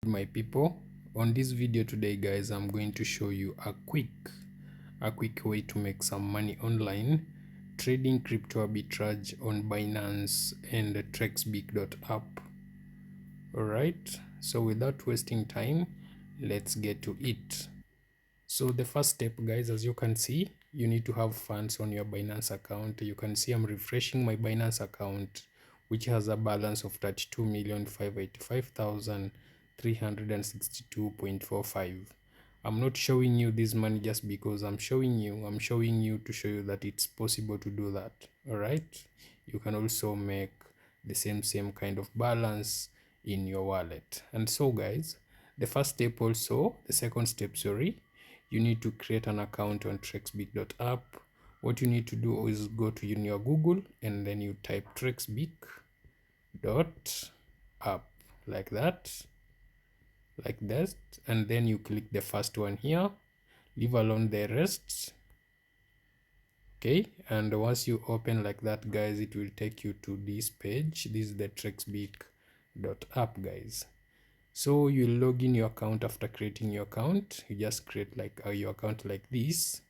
My people, on this video today guys, I'm going to show you a quick way to make some money online trading crypto arbitrage on Binance and Trexbic.app. Alright, so without wasting time, let's get to it. So the first step guys, as you can see, you need to have funds on your Binance account. You can see I'm refreshing my Binance account, which has a balance of 32,585,362.45. I'm not showing you this money just because I'm showing you to show you that it's possible to do that. All right, you can also make the same kind of balance in your wallet. And so guys, the second step, sorry, you need to create an account on Trexbic.app. What you need to do is go to your Google and then you type Trexbic.app like that, and then you click the first one here, leave alone the rest. Okay, and once you open like that guys, it will take you to this page. This is the Trexbic.app guys. So you log in your account. After creating your account, you just create like your account like this,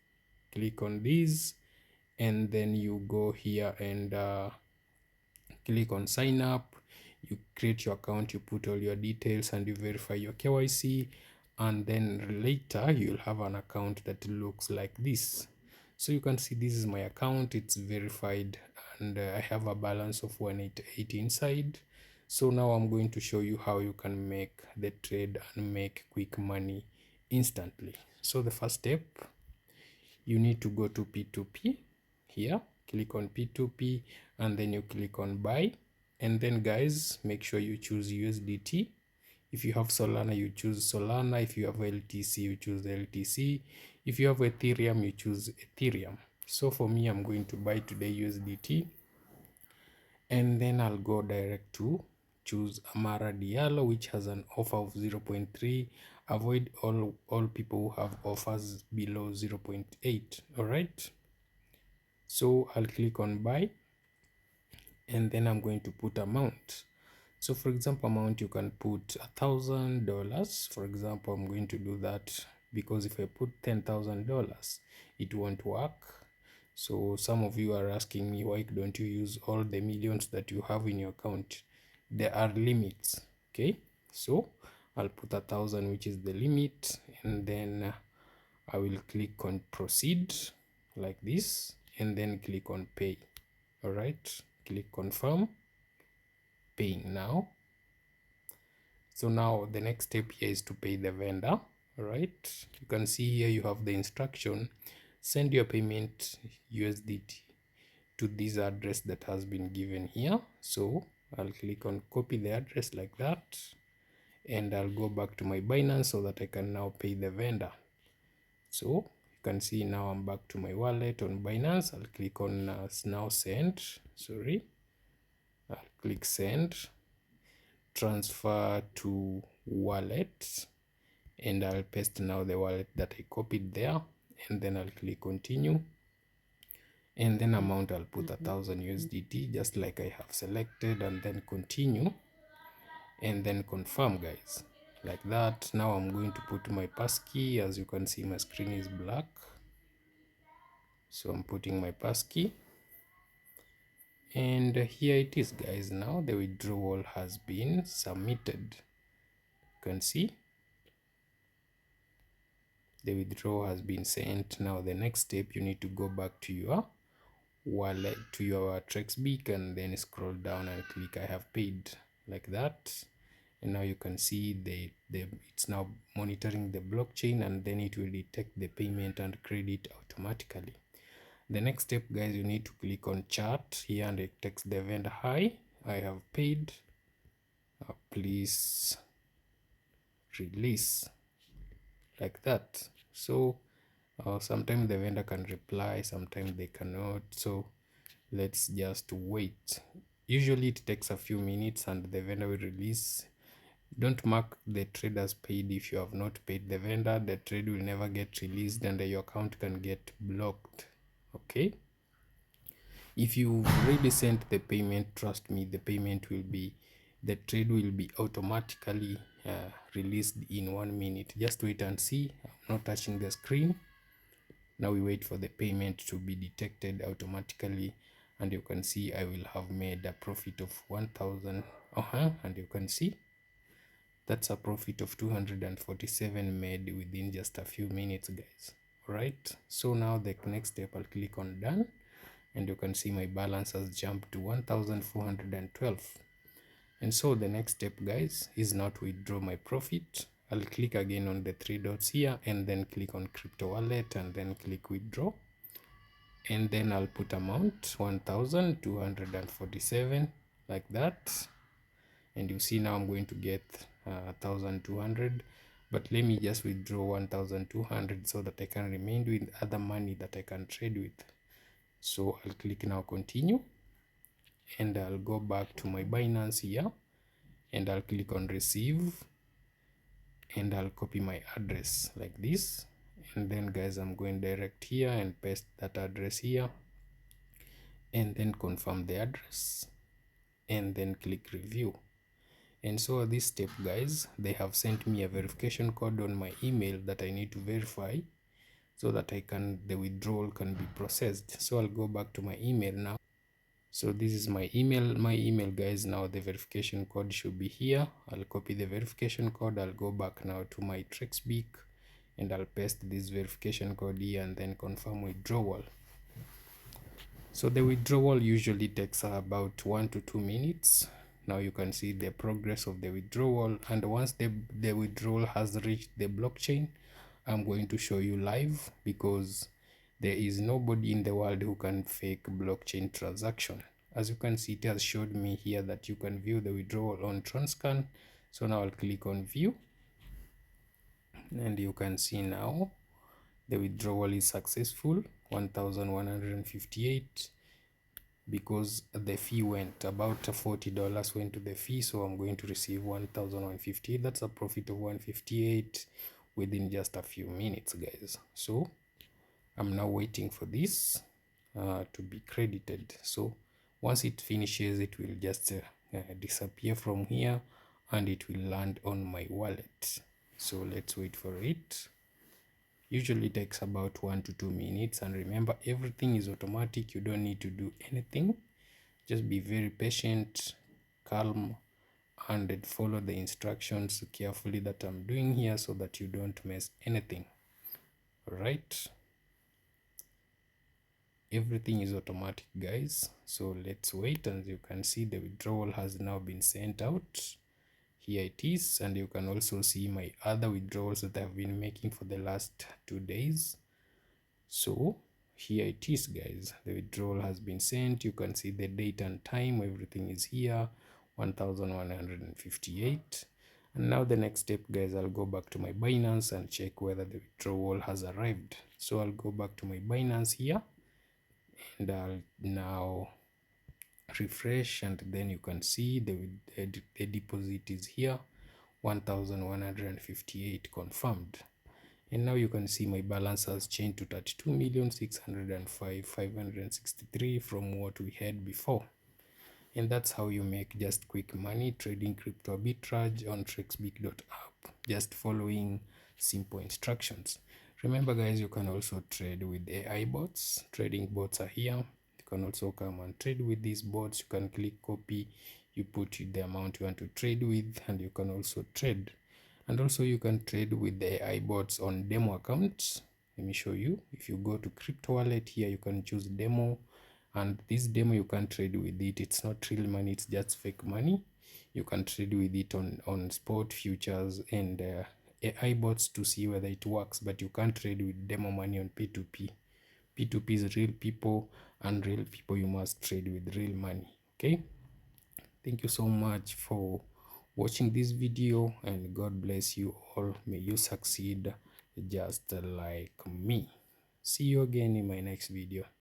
click on this, and then you go here and click on sign up. You create your account, you put all your details and you verify your KYC, and then later you'll have an account that looks like this. So you can see this is my account, it's verified, and I have a balance of 188 inside. So now I'm going to show you how you can make the trade and make quick money instantly. So the first step, you need to go to P2P here, click on P2P, and then you click on buy. And then guys, make sure you choose USDT. If you have Solana, you choose Solana. If you have LTC, you choose LTC. If you have Ethereum, you choose Ethereum. So for me, I'm going to buy today USDT, and then I'll go direct to choose Amara Diallo, which has an offer of 0.3. Avoid all people who have offers below 0.8. All right, so I'll click on buy, and then I'm going to put amount. So for example, amount, you can put $1,000. For example, I'm going to do that because if I put $10,000, it won't work. So some of you are asking me, why don't you use all the millions that you have in your account? There are limits. Okay, so I'll put 1,000, which is the limit, and then I will click on proceed like this, and then click on pay. All right, click confirm, paying now. So now the next step here is to pay the vendor. All right, you can see here you have the instruction: send your payment USDT to this address that has been given here. So I'll click on copy the address like that, and I'll go back to my Binance so that I can now pay the vendor. So you can see now I'm back to my wallet on Binance. I'll click on now send, sorry, I'll click send, transfer to wallet, and I'll paste now the wallet that I copied there, and then I'll click continue, and then amount I'll put 1,000 USDT just like I have selected, and then continue, and then confirm guys, like that. Now I'm going to put my passkey. As you can see, my screen is black, so I'm putting my passkey, and here it is guys. Now the withdrawal has been submitted. You can see the withdrawal has been sent. Now the next step, you need to go back to your wallet, to your Trexbic, and then scroll down and click I have paid, like that. And now you can see it's now monitoring the blockchain, and then it will detect the payment and credit automatically. The next step guys, you need to click on chat here, and it text the vendor, hi, I have paid, please release, like that. So sometimes the vendor can reply, sometimes they cannot, so let's just wait. Usually it takes a few minutes and the vendor will release. Don't mark the trade as paid. If you have not paid the vendor, the trade will never get released and your account can get blocked. Okay, if you've already sent the payment, trust me, the trade will be automatically released in 1 minute. Just wait and see. I'm not touching the screen. Now we wait for the payment to be detected automatically, and you can see I will have made a profit of 1000. And you can see that's a profit of 247 made within just a few minutes, guys. All right, so now the next step, I'll click on done, and you can see my balance has jumped to 1412. And so the next step, guys, is now to withdraw my profit. I'll click again on the three dots here, and then click on crypto wallet, and then click withdraw, and then I'll put amount 1247, like that. And you see now I'm going to get 1200, but let me just withdraw 1200 so that I can remain with other money that I can trade with. So I'll click now continue, and I'll go back to my Binance here, and I'll click on receive, and I'll copy my address like this. And then, guys, I'm going direct here and paste that address here, and then confirm the address, and then click review. And so at this step, guys, they have sent me a verification code on my email that I need to verify so that the withdrawal can be processed. So I'll go back to my email now. So this is my email, guys. Now the verification code should be here. I'll copy the verification code. I'll go back now to my Trexbic, and I'll paste this verification code here, and then confirm withdrawal. So the withdrawal usually takes about 1 to 2 minutes. Now you can see the progress of the withdrawal, and once the withdrawal has reached the blockchain, I'm going to show you live, because there is nobody in the world who can fake blockchain transaction. As you can see, it has showed me here that you can view the withdrawal on Transcan. So now I'll click on view, and you can see now the withdrawal is successful, 1158, because the fee went about $40 went to the fee. So I'm going to receive 1158. That's a profit of 158 within just a few minutes, guys. So I'm now waiting for this to be credited. So once it finishes, it will just disappear from here, and it will land on my wallet. So let's wait for it. Usually takes about 1 to 2 minutes, and remember, everything is automatic. You don't need to do anything. Just be very patient, calm, and follow the instructions carefully that I'm doing here, so that you don't miss anything. All right, everything is automatic, guys. So let's wait. As you can see, the withdrawal has now been sent out. Here it is, and you can also see my other withdrawals that I've been making for the last 2 days. So here it is, guys. The withdrawal has been sent. You can see the date and time. Everything is here, 1158. And now the next step, guys, I'll go back to my Binance and check whether the withdrawal has arrived. So I'll go back to my Binance here, and I'll now refresh, and then you can see the deposit is here, 1158 confirmed. And now you can see my balance has changed to 32,605,563 from what we had before. And that's how you make just quick money trading crypto arbitrage on Trexbic.app, just following simple instructions. Remember, guys, you can also trade with AI bots. Trading bots are here. You can also come and trade with these bots. You can click copy, you put the amount you want to trade with, and you can also trade. And also you can trade with the AI bots on demo accounts. Let me show you. If you go to crypto wallet here, you can choose demo, and this demo you can trade with it. It's not real money, it's just fake money. You can trade with it on spot, futures, and AI bots to see whether it works, but you can't trade with demo money on P2P. P2P is real people, and real people you must trade with real money. Okay, thank you so much for watching this video, and God bless you all. May you succeed just like me. See you again in my next video.